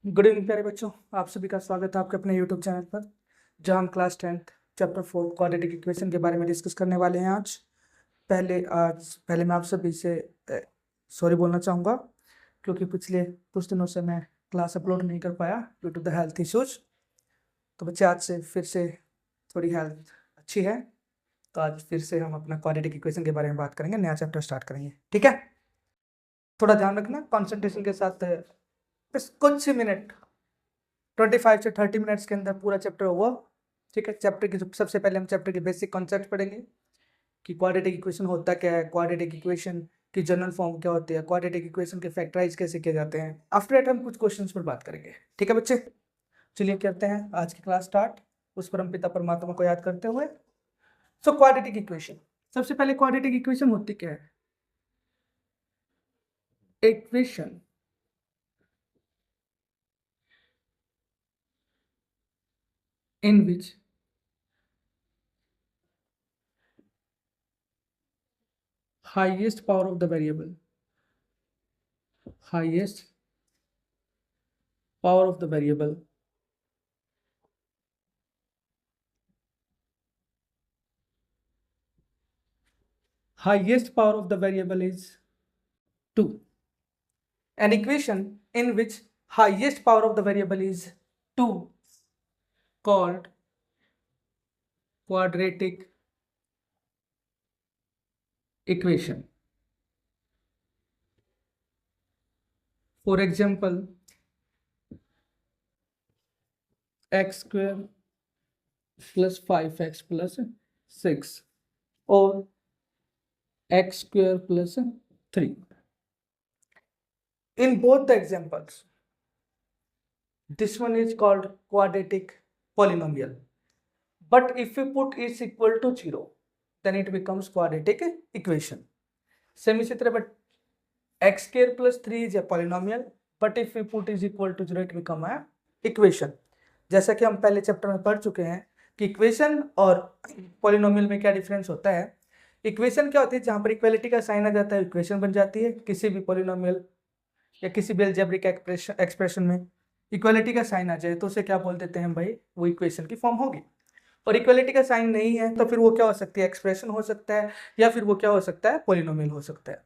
Good evening प्यारे बच्चों, आप सभी का स्वागत है आपके अपने यूट्यूब चैनल पर, जहां हम class 10th chapter 4 quadratic equation के बारे में डिस्कस करने वाले हैं। आज पहले मैं आप सभी से सॉरी बोलना चाहूँगा, क्योंकि पिछले कुछ दिनों से मैं क्लास अपलोड नहीं कर पाया due to the health issues. तो बच्चे, आज से फिर से थोड़ी हेल्थ अच्छी है, तो आज फिर से हम अपना क्वाड्रेटिक इक्वेशन के बारे में बात करेंगे, नया चैप्टर स्टार्ट करेंगे। ठीक है, थोड़ा ध्यान रखना, कॉन्सेंट्रेशन के साथ बस कुछ मिनट 25 से 30 मिनट्स के अंदर पूरा चैप्टर हुआ। ठीक है, चैप्टर की सबसे पहले हम चैप्टर के बेसिक कॉन्सेप्ट पढ़ेंगे कि क्वाड्रेटिक इक्वेशन होता क्या है, क्वाड्रेटिक इक्वेशन की जनरल फॉर्म क्या होती है, क्वाड्रेटिक इक्वेशन के फैक्टराइज कैसे किए जाते हैं। आफ्टर दैट हम कुछ क्वेश्चंस पर बात करेंगे। ठीक है बच्चे, चलिए करते हैं आज की क्लास स्टार्ट, उस परम पिता परमात्मा को याद करते हुए। सो क्वाड्रेटिक इक्वेशन, सबसे पहले क्वाड्रेटिक इक्वेशन होती क्या है? Equation in which highest power of the variable highest power of the variable highest power of the variable is 2. An equation in which highest power of the variable is 2 called quadratic equation. For example, x square plus 5x plus 6 or x square plus 3. In both the examples, this one is called quadratic polynomial. But if we put is equal to 0, then it becomes quadratic equation. Same इसी तरह, but x square plus 3 is a polynomial, but if we put is equal to 0, it become a equation. जैसा कि हम पहले chapter में पढ़ चुके हैं कि इक्वेशन और पॉलिनोमियल में क्या डिफरेंस होता है। इक्वेशन क्या होती है? जहां पर इक्वालिटी का साइन आ जाता है, इक्वेशन बन जाती है। किसी भी पॉलिनोमियल या किसी भी अलजेब्रिक एक्सप्रेशन में इक्वालिटी का साइन आ जाए तो उसे क्या बोल देते हैं भाई? वो इक्वेशन की फॉर्म होगी। और इक्वालिटी का साइन नहीं है तो फिर वो क्या हो सकती है? एक्सप्रेशन हो सकता है, या फिर वो क्या हो सकता है? पॉलिनोमियल हो सकता है।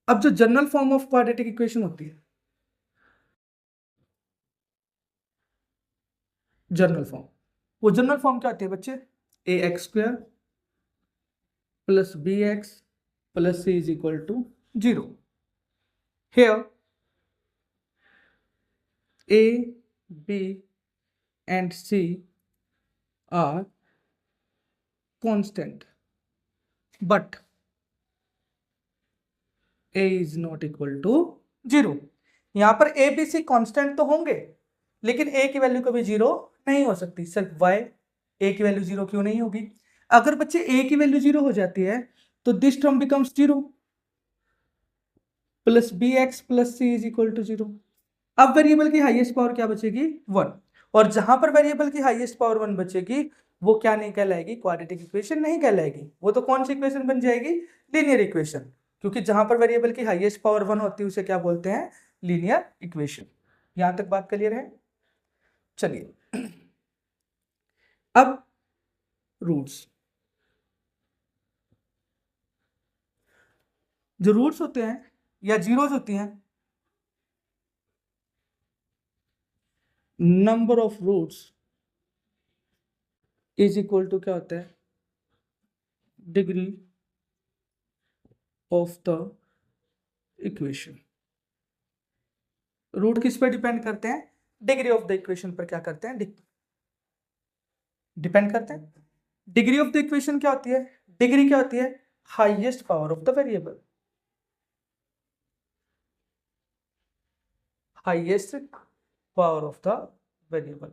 अब जो general form of quadratic equation होती है, जनरल फॉर्म, वो जनरल फॉर्म क्या होती है बच्चे? A x square plus b x plus c is equal to 0। Here a b and c are constant, but a is not equal to 0। यहां पर A B C constant तो होंगे, लेकिन ए की वैल्यू कभी 0 नहीं हो सकती। सिर्फ वाई, ए की वैल्यू 0 क्यों नहीं होगी? अगर बच्चे ए की वैल्यू 0 हो जाती है तो this term becomes 0 plus b x plus c is equal to 0। अब वेरिएबल की हाईएस्ट पावर क्या बचेगी? 1। और जहां पर वेरिएबल की हाईएस्ट पावर 1 बचेगी, वो क्या नहीं कहलाएगी? क्वाड्रेटिक इक्वेशन नहीं कहलाएगी। वो तो कौन सी इक्वेशन बन जाएगी? Linear equation. क्योंकि जहां पर वेरिएबल की हाईएस्ट पावर 1 होती है उसे क्या बोलते हैं? Linear equation. यहां तक बात क्लियर है? चलिए, अब रूट्स, जो रूट्स होते हैं या जीरोस होती हैं, number of roots is equal to क्या होता है? Degree of the equation. Root किस पर डिपेंड करते हैं? डिग्री ऑफ द इक्वेशन पर क्या करते हैं? डिपेंड करते हैं। डिग्री ऑफ द इक्वेशन क्या होती है? डिग्री क्या होती है? Highest power of the variable, highest power of the variable.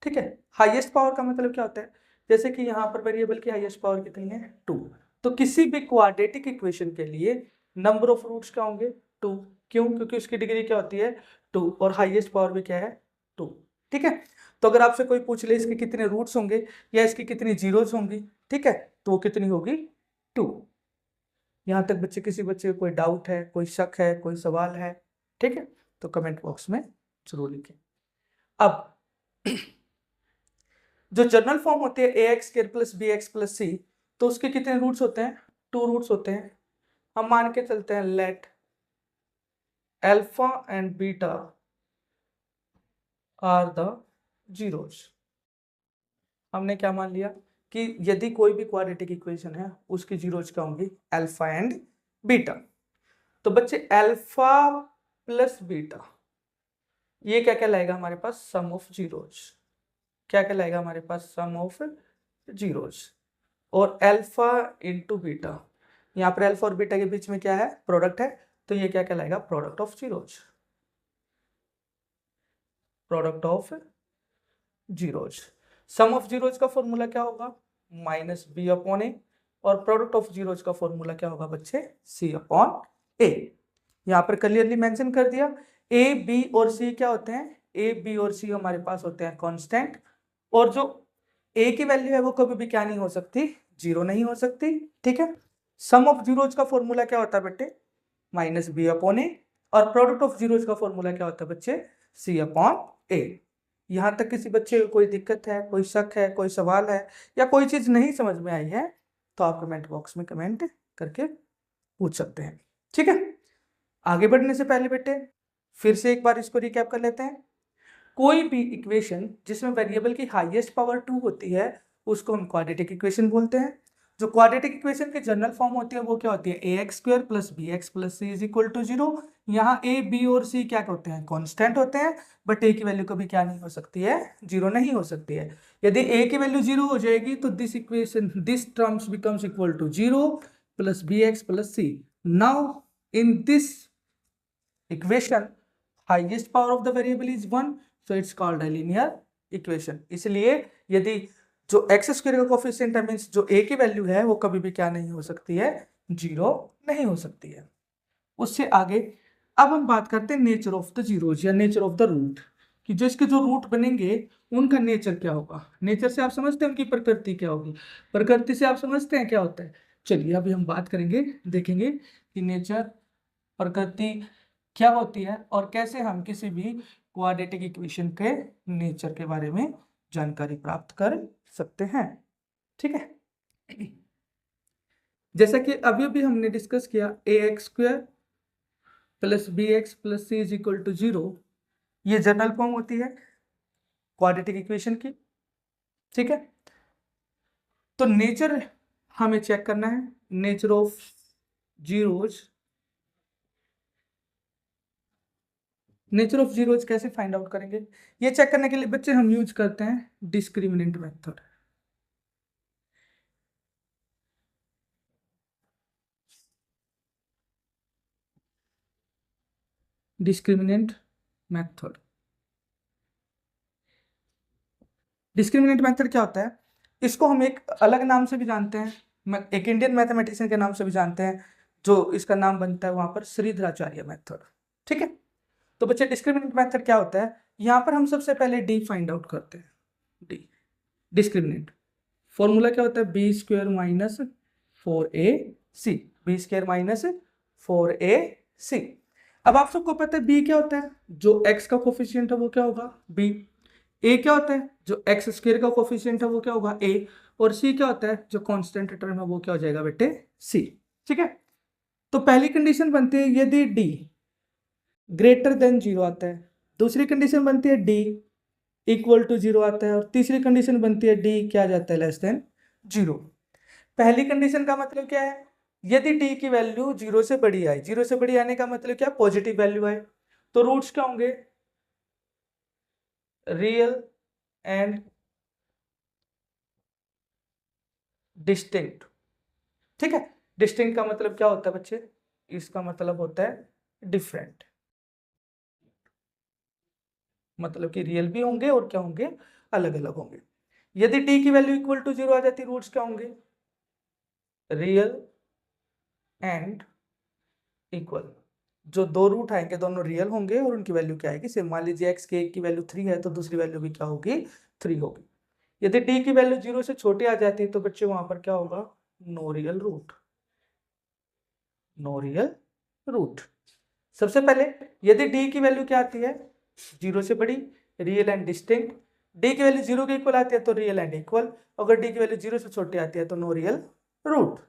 ठीक है, हाईएस्ट पावर का मतलब क्या होता है? जैसे कि यहां पर वेरिएबल की हाईएस्ट पावर कितनी है? 2। तो किसी भी क्वाड्रेटिक इक्वेशन के लिए नंबर ऑफ रूट्स क्या होंगे? 2। क्यों? क्योंकि उसकी डिग्री क्या होती है? 2, और हाईएस्ट पावर भी क्या है? 2। ठीक है, तो अगर आपसे कोई पूछ ले इसके कितने रूट्स होंगे या इसकी कितनी जीरोस होंगी, ठीक है, तो वो कितनी होगी? 2। यहाँ तक बच्चे, किसी बच्चे को कोई डाउट है, कोई शक है, कोई सवाल है, ठीक है, तो कमेंट बॉक्स में जरूर लिखें। अब जो जनरल फॉर्म होती है a x square plus b x plus c, तो उसके कितने रूट्स होते हैं? 2 रूट्स होते हैं। हम मान के चलते हैं let alpha and beta are the zeros. हमने क्या मान लिया कि यदि कोई भी क्वाड्रेटिक इक्वेशन है उसकी जीरोज क्या होंगी? Alpha and beta. तो बच्चे अल्फा प्लस बीटा ये क्या कहलाएगा हमारे पास? सम ऑफ जीरोज। क्या कहलाएगा हमारे पास? सम ऑफ जीरोज। और अल्फा इंटू बीटा, यहाँ पर अल्फा और बीटा के बीच में क्या है? प्रोडक्ट है, तो ये क्या कहलाएगा? Product of zeros. Product of zeros. Sum of zeros का फॉर्मूला क्या होगा? Minus b upon a. और प्रोडक्ट ऑफ जीरोज का फॉर्मूला क्या होगा बच्चे? C upon a. यहाँ पर क्लियरली मेंशन कर दिया। ए बी और सी क्या होते हैं? ए बी और सी हमारे पास होते हैं कांस्टेंट, और जो ए की वैल्यू है वो कभी भी क्या नहीं हो सकती? जीरो नहीं हो सकती, ठीक है। सम ऑफ जीरोज का फॉर्मूला क्या होता है बेटे? Minus b upon a. और प्रोडक्ट ऑफ जीरोज का फॉर्मूला क्या होता है बच्चे? C upon a. यहाँ तक किसी बच्चे को कोई दिक्कत है, कोई शक है, कोई सवाल है, या कोई चीज नहीं समझ में आई है, तो आप कमेंट बॉक्स में कमेंट करके पूछ सकते हैं, ठीक है। आगे बढ़ने से पहले बेटे फिर से एक बार इसको रिकैप कर लेते हैं। कोई भी इक्वेशन जिसमें वेरिएबल की हाईएस्ट पावर 2 होती है उसको हम क्वाड्रेटिक इक्वेशन बोलते हैं। जो क्वाड्रेटिक इक्वेशन की जनरल फॉर्म होती है वो क्या होती है? A x square plus b x plus c is equal to 0। यहाँ ए बी और सी क्या होते हैं? कांस्टेंट होते हैं, बट ए की वैल्यू कभी क्या नहीं हो सकती है? जीरो नहीं हो सकती है। यदि ए की वैल्यू जीरो हो जाएगी तो this equation, this terms becomes equal to 0 plus b x plus c. Now in this equation highest power of the variable is 1, so it's called a linear equation. इसलिए यदि जो एक्स स्क्वायर का coefficient है, means जो a की value है, वो कभी भी क्या नहीं हो सकती है? जीरो नहीं हो सकती है। उससे आगे अब हम बात करते हैं नेचर ऑफ द जीरोज या नेचर ऑफ द रूट, कि जो इसके जो रूट बनेंगे उनका नेचर क्या होगा। नेचर से आप समझते हैं उनकी प्रकृति क्या होगी, प्रकृति से आप समझते हैं क्या होता है। चलिए अभी हम बात करेंगे, देखेंगे कि नेचर, प्रकृति क्या होती है और कैसे हम किसी भी क्वाड्रेटिक इक्वेशन के नेचर के बारे में जानकारी प्राप्त कर सकते हैं, ठीक है। जैसा कि अभी अभी हमने डिस्कस किया, a x square plus b x plus c is equal to 0, ये जनरल फॉर्म होती है क्वाड्रेटिक इक्वेशन की, ठीक है। तो नेचर हमें चेक करना है, nature of zeros. Nature of zeros कैसे फाइंड आउट करेंगे? ये चेक करने के लिए बच्चे हम यूज करते हैं discriminant method. Discriminant method. Discriminant method क्या होता है? इसको हम एक अलग नाम से भी जानते हैं, एक इंडियन मैथमेटिशियन के नाम से भी जानते हैं, जो इसका नाम बनता है वहां पर श्रीधराचार्य मेथड, ठीक है। तो बच्चे डिस्क्रिमिनेंट मेथड क्या होता है? यहाँ पर हम सबसे पहले डी फाइंड आउट करते हैं। डी डिस्क्रिमिनेंट फॉर्मूला क्या होता है? B square minus 4ac, b square minus 4ac। अब आप सबको पता है बी क्या होता है? जो एक्स का कोफिशिएंट है वो क्या होगा? बी। ए क्या होता है? जो एक्स स्क्वायर का कोफिशिएंट है वो क्या होगा? ए। और सी क्या होता है? जो कांस्टेंट टर्म है वो क्या हो जाएगा बेटे? सी, ठीक है। तो पहली कंडीशन बनती है यदि डी ग्रेटर देन 0 आता है, दूसरी कंडीशन बनती है डी इक्वल टू 0 आता है, और तीसरी कंडीशन बनती है डी क्या आ जाता है? Less than 0। पहली कंडीशन का मतलब क्या है? यदि डी की वैल्यू 0 से बड़ी आई, 0 से बड़ी आने का मतलब क्या? पॉजिटिव वैल्यू आए। तो रूट्स क्या होंगे? रियल एंड डिस्टिंक्ट, ठीक है। डिस्टिंक्ट का मतलब क्या होता है बच्चे? इसका मतलब होता है डिफरेंट, मतलब कि रियल भी होंगे और क्या होंगे? अलग अलग होंगे। यदि डी की वैल्यू इक्वल टू 0 आ जाती, रूट्स क्या होंगे? Real and equal. जो दो रूट आएंगे दोनों रियल होंगे और उनकी वैल्यू क्या आएगी? सेम। मान लीजिए एक्स के की वैल्यू 3 है तो दूसरी वैल्यू भी क्या होगी? 3 होगी। यदि डी की वैल्यू 0 से छोटी आ जाती है तो बच्चे वहां पर क्या होगा? No real root. No real root. सबसे पहले यदि डी की वैल्यू क्या आती है, 0 से बड़ी, रियल एंड डिस्टिंक्ट, डी की वैल्यू 0 के इक्वल आती है तो रियल एंड इक्वल, अगर डी की वैल्यू 0 से छोटी आती है तो नो रियल रूट।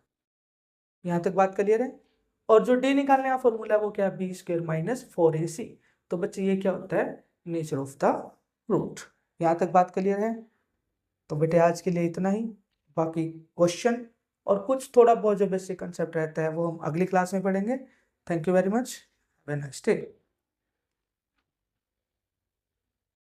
यहां तक बात क्लियर है। और जो डी निकालने का फॉर्मूला है वो क्या है, बी स्क्वायर माइनस 4ac। तो बच्चे ये क्या होता है, नेचर ऑफ द रूट। यहां तक बात क्लियर है। तो बेटे आज के लिए इतना ही, बाकी क्वेश्चन और कुछ थोड़ा बहुत जो बेसिक कंसेप्ट रहता है वो हम अगली क्लास में पढ़ेंगे। Thank you very much, have a nice day.